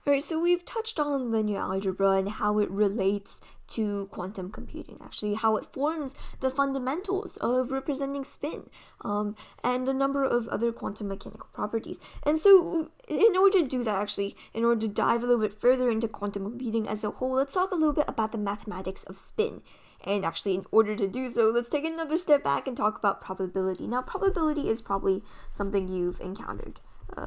Alright, so we've touched on linear algebra and how it relates to quantum computing, actually, how it forms the fundamentals of representing spin, and a number of other quantum mechanical properties. And so, in order to do that, actually, in order to dive a little bit further into quantum computing as a whole, let's talk a little bit about the mathematics of spin. And actually, in order to do so, let's take another step back and talk about probability. Now, probability is probably something you've encountered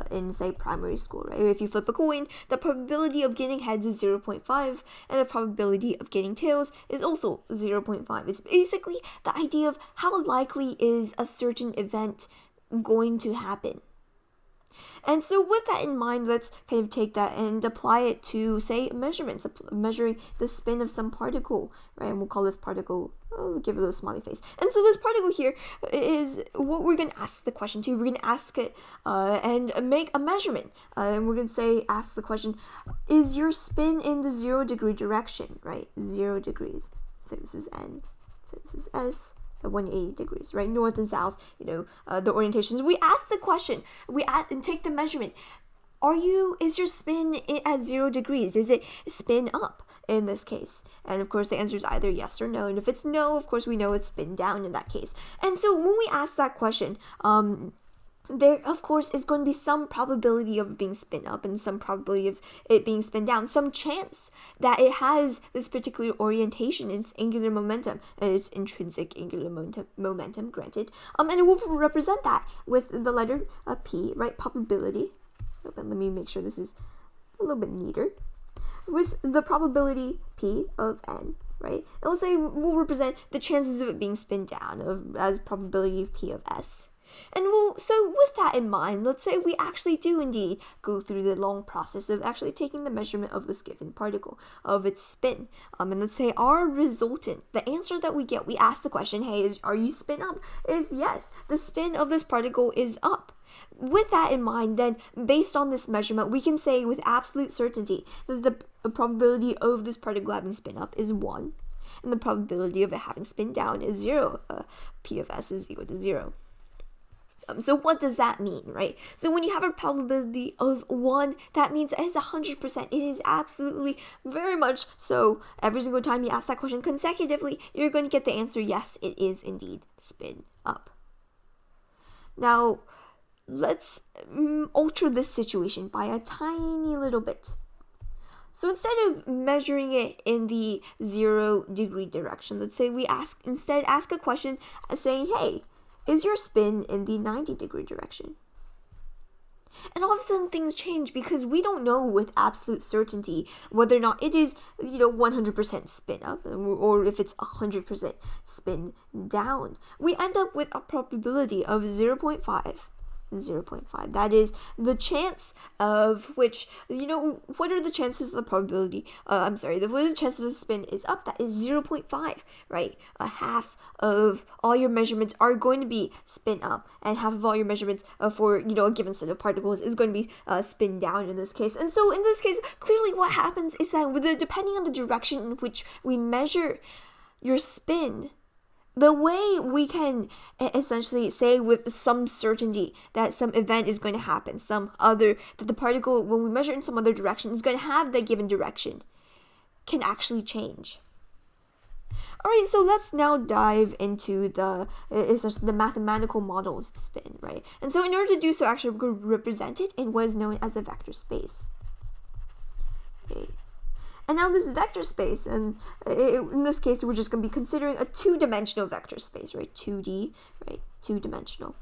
in, say, primary school, right? If you flip a coin, the probability of getting heads is 0.5, and the probability of getting tails is also 0.5. It's basically the idea of how likely is a certain event going to happen. And so with that in mind, let's kind of take that and apply it to, say, measurements, measuring the spin of some particle, right? And we'll call this particle, we'll give it a little smiley face. And so this particle here is what we're going to ask the question to. We're going to ask it and make a measurement. And we're going to say, ask the question, is your spin in the 0 degree direction, right? 0 degrees. So this is N. So this is S. 180 degrees, right? North and south, the orientations. We ask the question, and take the measurement. Is your spin at 0 degrees? Is it spin up in this case? And of course the answer is either yes or no. And if it's no, of course we know it's spin down in that case. And so when we ask that question, there, of course, is going to be some probability of it being spin up and some probability of it being spin down, some chance that it has this particular orientation, its angular momentum, and its intrinsic angular momentum, granted. And it will represent that with the letter P, right? Probability. Let me make sure this is a little bit neater. With the probability P of N, right? It will say, we'll represent the chances of it being spin down as probability of P of S. And so with that in mind, let's say we actually do indeed go through the long process of actually taking the measurement of this given particle, of its spin. And let's say our resultant, the answer that we get, we ask the question, hey, are you spin up? Is yes, the spin of this particle is up. With that in mind, then, based on this measurement, we can say with absolute certainty that the probability of this particle having spin up is 1, and the probability of it having spin down is 0. P of S is equal to 0. So what does that mean, right? So when you have a probability of 1, that means it is 100%. It is absolutely very much so. Every single time you ask that question consecutively, you're going to get the answer, yes, it is indeed spin up. Now, let's alter this situation by a tiny little bit. So instead of measuring it in the 0 degree direction, let's say we ask a question saying, hey, is your spin in the 90 degree direction? And all of a sudden things change because we don't know with absolute certainty whether or not it is, 100% spin up or if it's 100% spin down. We end up with a probability of 0.5. 0.5. That is the chance of which, what are the chances of the probability? What are the chances the spin is up? That is 0.5, right? A half of all your measurements are going to be spin up, and half of all your measurements for a given set of particles is going to be spin down in this case. And so in this case, clearly what happens is that depending on the direction in which we measure your spin, the way we can essentially say with some certainty that some event is going to happen, that the particle, when we measure in some other direction, is going to have that given direction, can actually change. Alright, so let's now dive into the mathematical model of spin, right? And so in order to do so, actually, we're going to represent it in what is known as a vector space. Okay. And now this vector space, and in this case, we're just going to be considering a two-dimensional vector space, right? 2D, right? Two-dimensional.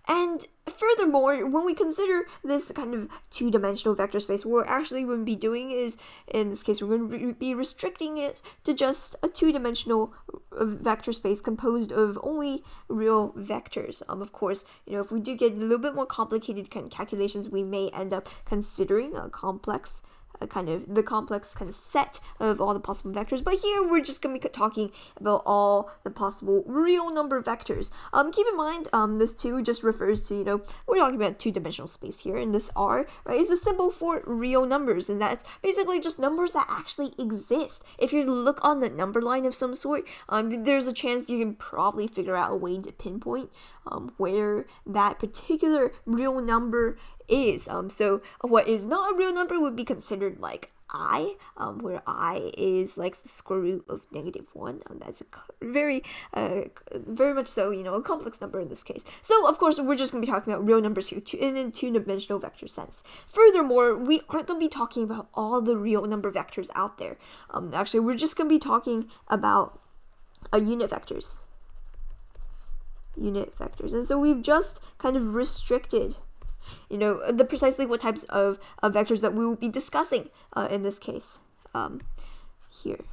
And furthermore, when we consider this kind of two-dimensional vector space, what we're actually going to be doing is, in this case, we're going to be restricting it to just a two-dimensional vector space composed of only real vectors. Of course, if we do get a little bit more complicated kind of calculations, we may end up considering a complex set of all the possible vectors, but here we're just going to be talking about all the possible real number vectors. Keep in mind, this 2 just refers to, we're talking about two-dimensional space here, and this R, right, is a symbol for real numbers, and that's basically just numbers that actually exist. If you look on the number line of some sort, there's a chance you can probably figure out a way to pinpoint where that particular real number is. So what is not a real number would be considered like I, where I is like the square root of -1. That's a very much so, a complex number in this case. So, of course, we're just going to be talking about real numbers here in a two-dimensional vector sense. Furthermore, we aren't going to be talking about all the real number vectors out there. Actually, we're just going to be talking about unit vectors. And so we've just kind of restricted the precisely what types of vectors that we will be discussing in this case here,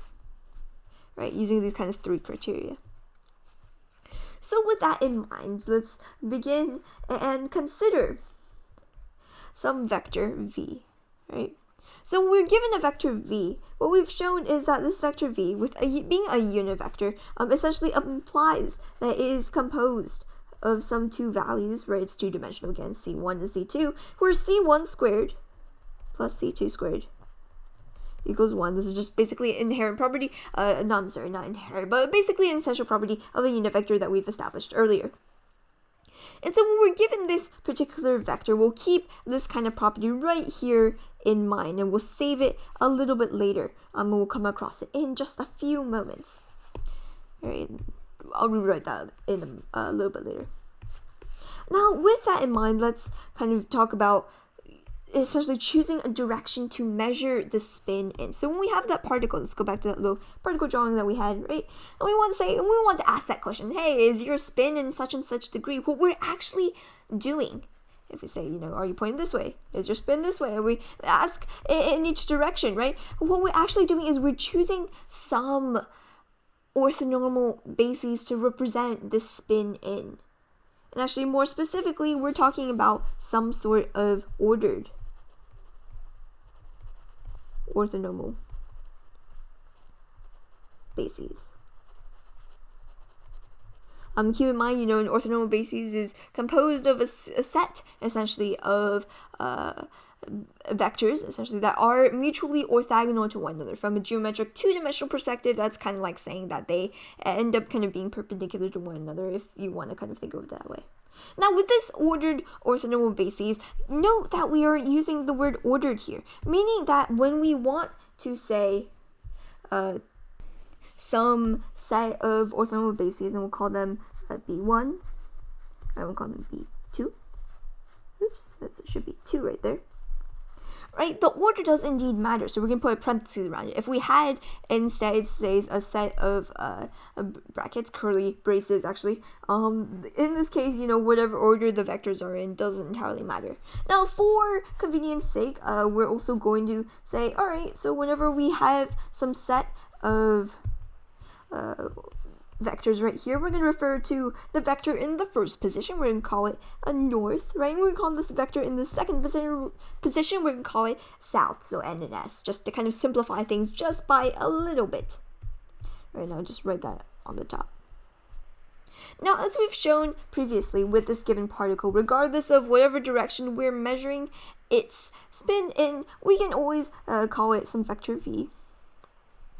right, using these kind of 3 criteria. So with that in mind, let's begin and consider some vector v, right? So we're given a vector v. What we've shown is that this vector v, with being a unit vector, essentially implies that it is composed of some 2 values, right? It's 2-dimensional again, c1 and c2, where c1 squared plus c2 squared equals 1. This is just basically an inherent property, not inherent, but basically an essential property of a unit vector that we've established earlier. And so when we're given this particular vector, we'll keep this kind of property right here in mind, and we'll save it a little bit later. And we'll come across it in just a few moments. All right. I'll rewrite that in a little bit later. Now, with that in mind, let's kind of talk about essentially choosing a direction to measure the spin in. So when we have that particle, let's go back to that little particle drawing that we had, right? And we want to ask that question, hey, is your spin in such and such degree? What we're actually doing, if we say, are you pointing this way? Is your spin this way? We ask in each direction, right? What we're actually doing is we're choosing some orthonormal bases to represent the spin in. And actually, more specifically, we're talking about some sort of ordered orthonormal bases. Keep in mind, an orthonormal basis is composed of a set, essentially, of vectors, essentially, that are mutually orthogonal to one another. From a geometric 2-dimensional perspective, that's kind of like saying that they end up kind of being perpendicular to one another, if you want to kind of think of it that way. Now, with this ordered orthonormal bases, note that we are using the word ordered here, meaning that when we want to say some set of orthonormal bases, and we'll call them B1, and we'll call them B2. Oops, that should be 2 right there. Right, the order does indeed matter, so we're going to put a parenthesis around it. If we had instead, say, a set of brackets, curly braces, actually, in this case, whatever order the vectors are in doesn't entirely matter. Now, for convenience sake, we're also going to say, all right, so whenever we have some set of vectors right here, we're going to refer to the vector in the first position. We're going to call it a north, right? And we're going to call this vector in the second position. We're going to call it south, so N and S, just to kind of simplify things just by a little bit. Right now, just write that on the top. Now, as we've shown previously with this given particle, regardless of whatever direction we're measuring its spin in, we can always call it some vector v.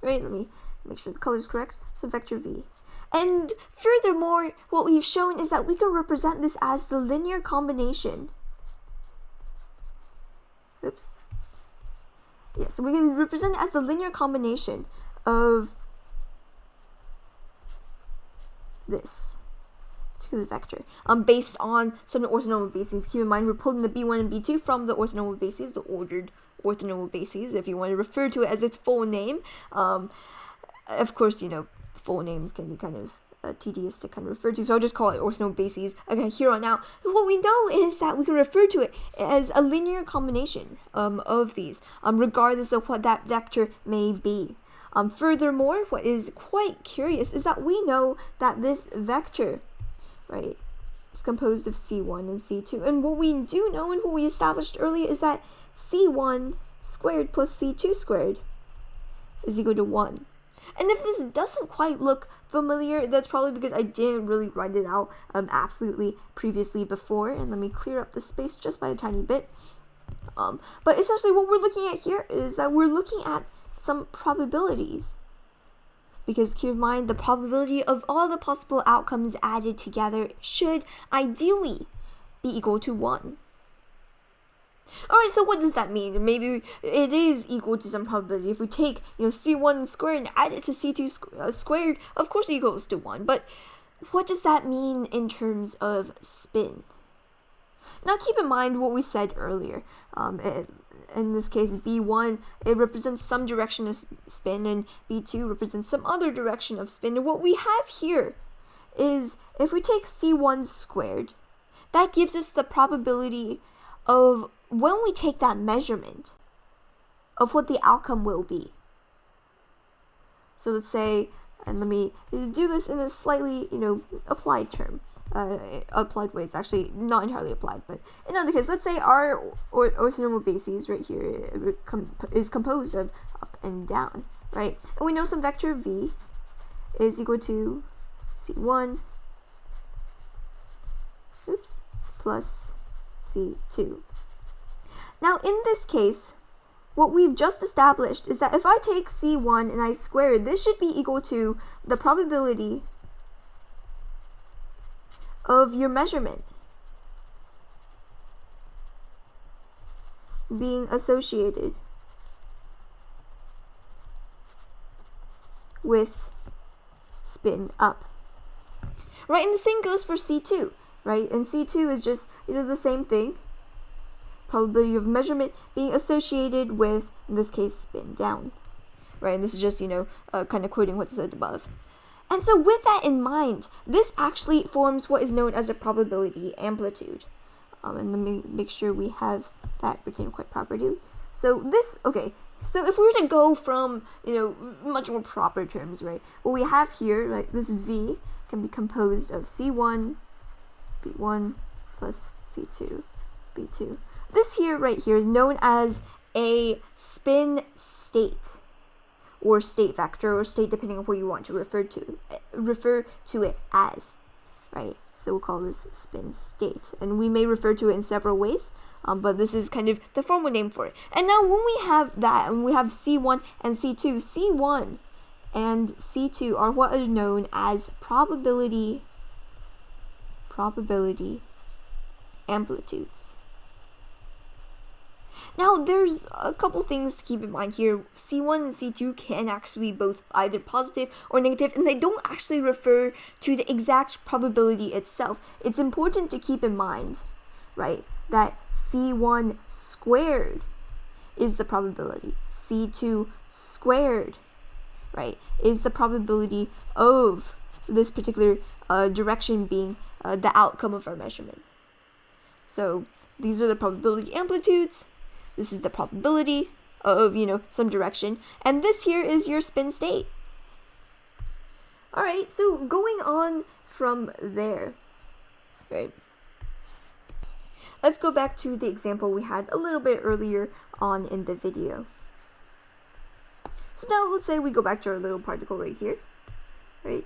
Right? Let me make sure the color is correct. Some vector v. And furthermore, what we've shown is that we can represent this as the linear combination. Oops. Yeah, so we can represent it as the linear combination of this particular vector, based on some orthonormal bases. Keep in mind, we're pulling the B1 and B2 from the orthonormal bases, the ordered orthonormal bases, if you want to refer to it as its full name. Of course, full names can be kind of tedious to kind of refer to, so I'll just call it orthonormal bases. Okay, here on out, what we know is that we can refer to it as a linear combination of these, regardless of what that vector may be. Furthermore, what is quite curious is that we know that this vector, right, is composed of C1 and C2, and what we do know and what we established earlier is that C1 squared plus C2 squared is equal to 1. And if this doesn't quite look familiar, that's probably because I didn't really write it out absolutely previously before. And let me clear up the space just by a tiny bit. But essentially what we're looking at here is that we're looking at some probabilities. Because keep in mind, the probability of all the possible outcomes added together should ideally be equal to 1. Alright, so what does that mean? Maybe it is equal to some probability. If we take, c1 squared and add it to c2 squared, of course it equals to 1. But what does that mean in terms of spin? Now keep in mind what we said earlier. In this case, B1, it represents some direction of spin, and B2 represents some other direction of spin. And what we have here is, if we take C1 squared, that gives us the probability of when we take that measurement of what the outcome will be. So let's say, and let me do this in a slightly, applied term. Applied ways, actually not entirely applied, but in other case, let's say our orthonormal bases right here is composed of up and down, right? And we know some vector v is equal to c1 plus c2. Now in this case, what we've just established is that if I take c1 and I square it, this should be equal to the probability of your measurement being associated with spin up. Right, and the same goes for C2, right? And C2 is just, the same thing. Probability of measurement being associated with, in this case, spin down. Right, and this is just, kind of quoting what's said above. And so with that in mind, this actually forms what is known as a probability amplitude. And let me make sure we have that written quite properly. So if we were to go from, much more proper terms, right? What we have here, right, this V can be composed of C1, B1 plus C2, B2. This here, right here, is known as a spin state, or state vector, or state depending on what you want to refer to it as, right? So we'll call this spin state, and we may refer to it in several ways, but this is kind of the formal name for it. And now when we have that, and we have C1 and C2, C1 and C2 are what are known as probability amplitudes. Now, there's a couple things to keep in mind here. C1 and C2 can actually be both either positive or negative, and they don't actually refer to the exact probability itself. It's important to keep in mind, right, that C1 squared is the probability. C2 squared, right, is the probability of this particular direction being the outcome of our measurement. So these are the probability amplitudes. This is the probability of, some direction. And this here is your spin state. Alright, so going on from there, right? Let's go back to the example we had a little bit earlier on in the video. So now let's say we go back to our little particle right here, right?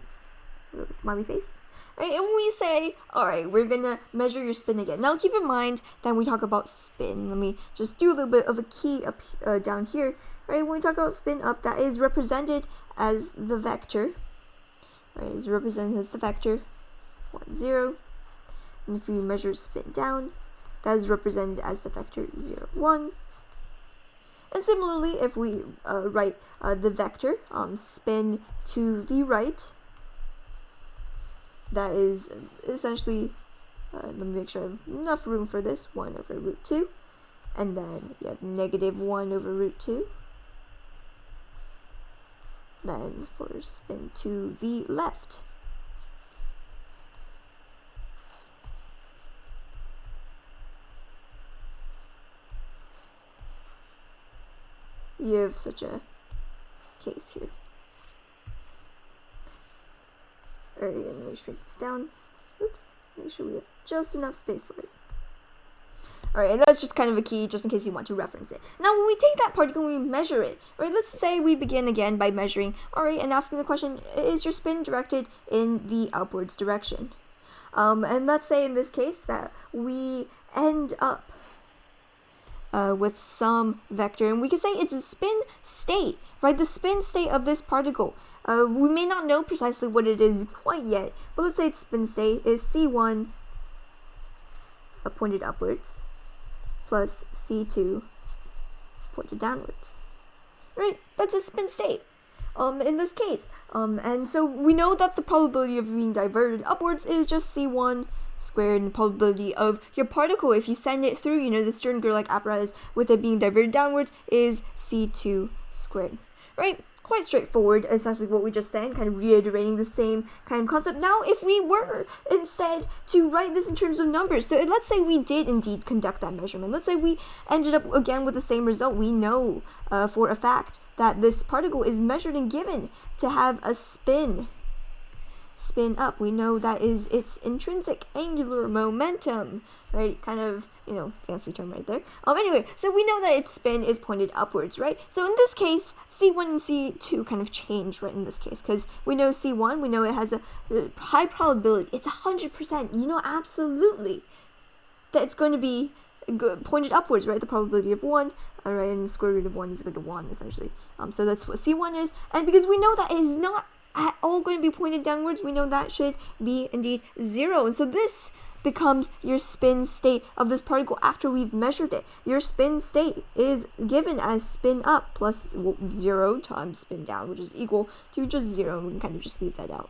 Little smiley face. Right, and we say, alright, we're gonna measure your spin again. Now keep in mind that when we talk about spin, let me just do a little bit of a key up down here. Right, when we talk about spin up, that is represented as the vector. Right, is represented as the vector 1, 0. And if we measure spin down, that is represented as the vector 0, 1. And similarly, if we write the vector spin to the right, that is essentially, let me make sure I have enough room for this, 1 over root 2. And then you have negative 1 over root 2. Then for spin to the left, you have such a case here. Alright, and let me shrink this down. Oops, make sure we have just enough space for it. Alright, and that's just kind of a key, just in case you want to reference it. Now, when we take that particle and we measure it, right, let's say we begin again by measuring, alright, and asking the question, is your spin directed in the upwards direction? And let's say in this case that we end up with some vector, and we can say it's a spin state, right? The spin state of this particle. We may not know precisely what it is quite yet, but let's say its spin state is C1 pointed upwards, plus C2 pointed downwards. Right? That's a spin state. In this case. And so we know that the probability of being diverted upwards is just C1 squared, and the probability of your particle, if you send it through, the Stern-Gerlach apparatus with it being diverted downwards, is C2 squared. Right? Quite straightforward, essentially what we just said, kind of reiterating the same kind of concept. Now, if we were instead to write this in terms of numbers, so let's say we did indeed conduct that measurement. Let's say we ended up again with the same result. We know for a fact that this particle is measured and given to have a spin up. We know that is its intrinsic angular momentum, right? Kind of, fancy term right there. Anyway, so we know that its spin is pointed upwards, right? So in this case, C1 and C2 kind of change, right, in this case, because we know C1, we know it has a high probability, it's 100%, absolutely, that it's going to be pointed upwards, right? The probability of 1, all right, and the square root of 1 is equal to 1, essentially. So that's what C1 is, and because we know that it is not at all going to be pointed downwards, we know that should be indeed 0, and so this becomes your spin state of this particle after we've measured it. Your spin state is given as spin up plus 0 times spin down, which is equal to just 0, and we can kind of just leave that out.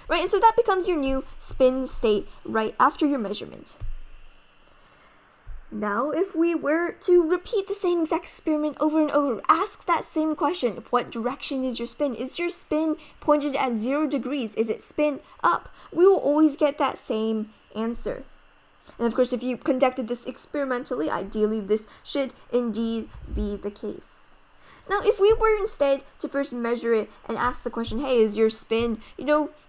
Right, and so that becomes your new spin state right after your measurement. Now, if we were to repeat the same exact experiment over and over, ask that same question, what direction is your spin? Is your spin pointed at 0 degrees? Is it spin up? We will always get that same answer. And of course, if you conducted this experimentally, ideally this should indeed be the case. Now, if we were instead to first measure it and ask the question, hey, is your spin,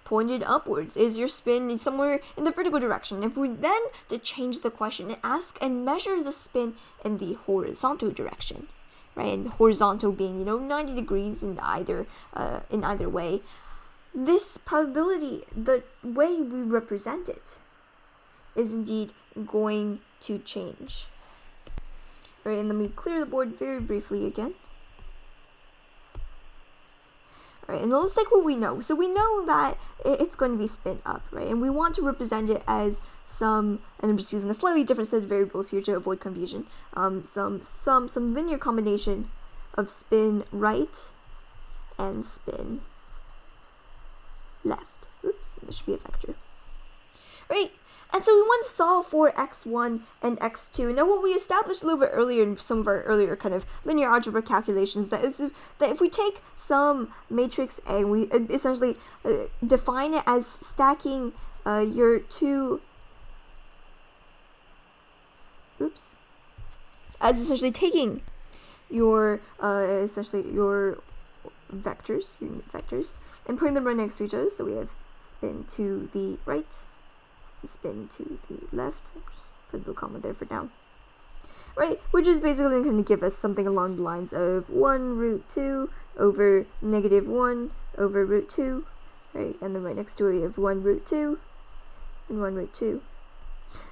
pointed upwards? Is your spin somewhere in the vertical direction? If we then to change the question and ask and measure the spin in the horizontal direction, right? And horizontal being, 90 degrees in either way, this probability, the way we represent it, is indeed going to change. Right, and let me clear the board very briefly again. Right, and let's take what we know. So we know that it's going to be spin up, right? And we want to represent it as and I'm just using a slightly different set of variables here to avoid confusion. Some linear combination of spin right and spin left. Oops, this should be a vector. Right, and so we want to solve for x1 and x2. Now, what we established a little bit earlier in some of our earlier kind of linear algebra calculations, that if we take some matrix A and we essentially define it as stacking your two, as essentially taking your your vectors, and putting them right next to each other. So we have spin to the right, spin to the left. Just put a little comma there for now. Right, which is basically going to give us something along the lines of 1 root 2 over negative 1 over root 2, right? And then right next to it we have 1 root 2 and 1 root 2.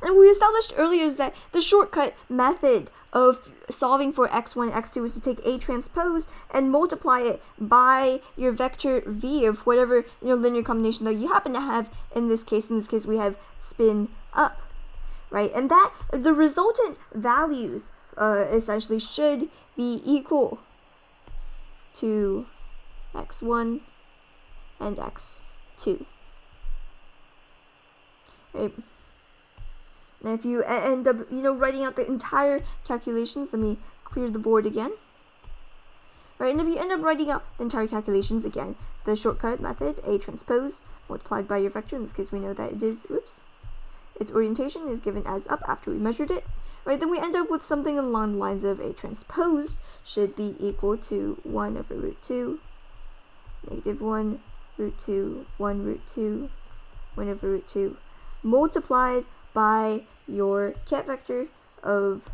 And we established earlier is that the shortcut method of solving for x1 and x2 is to take A transpose and multiply it by your vector v of whatever linear combination that you happen to have in this case. In this case, we have spin up, right? And that the resultant values essentially should be equal to x1 and x2, right? And if you end up, writing out the entire calculations, let me clear the board again. Right, and if you end up writing out the entire calculations again, the shortcut method, A transpose, multiplied by your vector, in this case we know that it is, its orientation is given as up after we measured it. Right, then we end up with something along the lines of A transpose should be equal to 1 over root 2, negative 1, root 2, 1 root 2, 1 over root 2, multiplied by your ket vector of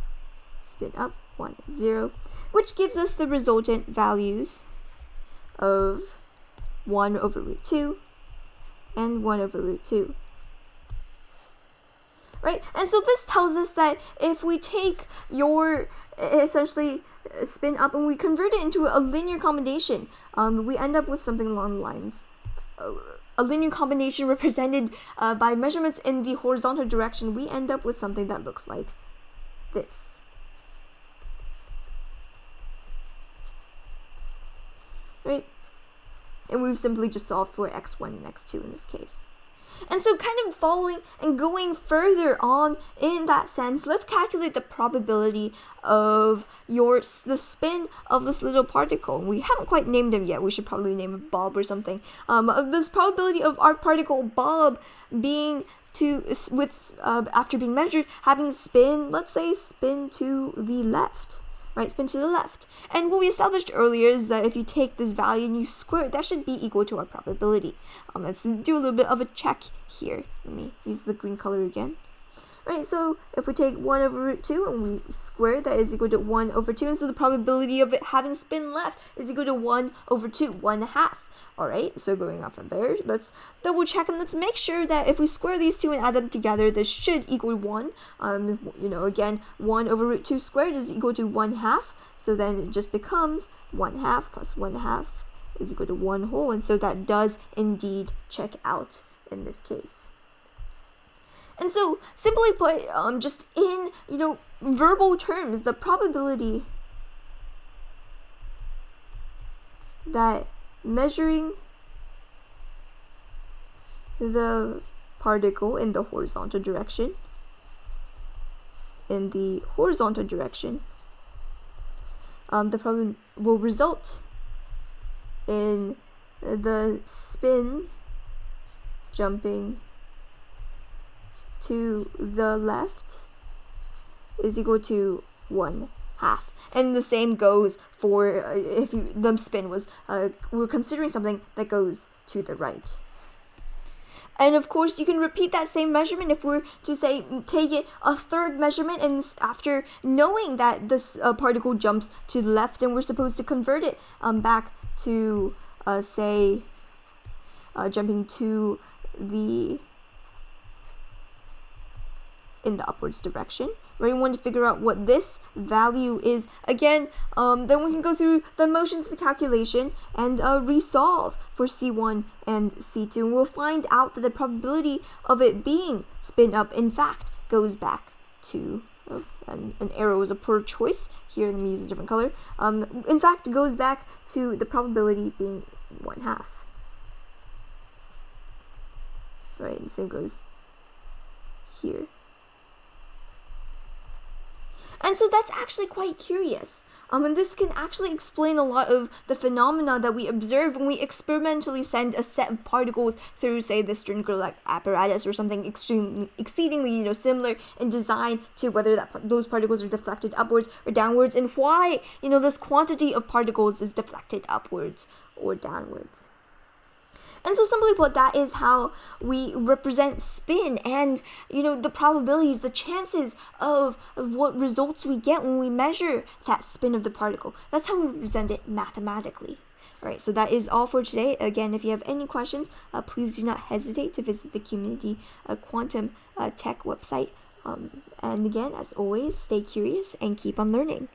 spin up 1 and 0, which gives us the resultant values of 1 over root 2 and 1 over root 2. Right, and so this tells us that if we take your essentially spin up and we convert it into a linear combination, we end up with something along the lines a linear combination represented by measurements in the horizontal direction. We end up with something that looks like this. Right? And we've simply just solved for x1 and x2 in this case. And so kind of following and going further on in that sense, let's calculate the probability of the spin of this little particle. We haven't quite named him yet. We should probably name him Bob or something. Of this probability of our particle Bob being after being measured, having spin, let's say spin to the left. Right, spin to the left. And what we established earlier is that if you take this value and you square it, that should be equal to our probability. Let's do a little bit of a check here. Let me use the green color again. Right, so if we take 1 over root 2 and we square, that is equal to 1 over 2. And so the probability of it having spin left is equal to 1 over 2, 1/2. Alright, so going off from there, let's double check and let's make sure that if we square these two and add them together, this should equal 1. Again, 1 over root 2 squared is equal to 1/2. So then it just becomes 1/2 plus 1/2 is equal to 1 whole. And so that does indeed check out in this case. And so simply put, just in, verbal terms, the probability that measuring the particle in the horizontal direction, the problem will result in the spin jumping to the left is equal to 1/2. And the same goes for if the spin was, we're considering something that goes to the right. And of course, you can repeat that same measurement if we're to say, take it a third measurement, and after knowing that this particle jumps to the left, and we're supposed to convert it back to, jumping to in the upwards direction. Right, we want to figure out what this value is. Again, then we can go through the motions of the calculation and resolve for C1 and C2. And we'll find out that the probability of it being spin up, in fact, goes back to, an arrow is a poor choice. Here, let me use a different color. In fact, goes back to the probability being 1/2. Right, and the same goes here. And so that's actually quite curious. And this can actually explain a lot of the phenomena that we observe when we experimentally send a set of particles through, say, the Stringer-like apparatus or something exceedingly, similar in design to whether those particles are deflected upwards or downwards, and why, this quantity of particles is deflected upwards or downwards. And so simply put, that is how we represent spin and, the probabilities, the chances of what results we get when we measure that spin of the particle. That's how we represent it mathematically. All right, so that is all for today. Again, if you have any questions, please do not hesitate to visit the Q-munity Quantum Tech website. And again, as always, stay curious and keep on learning.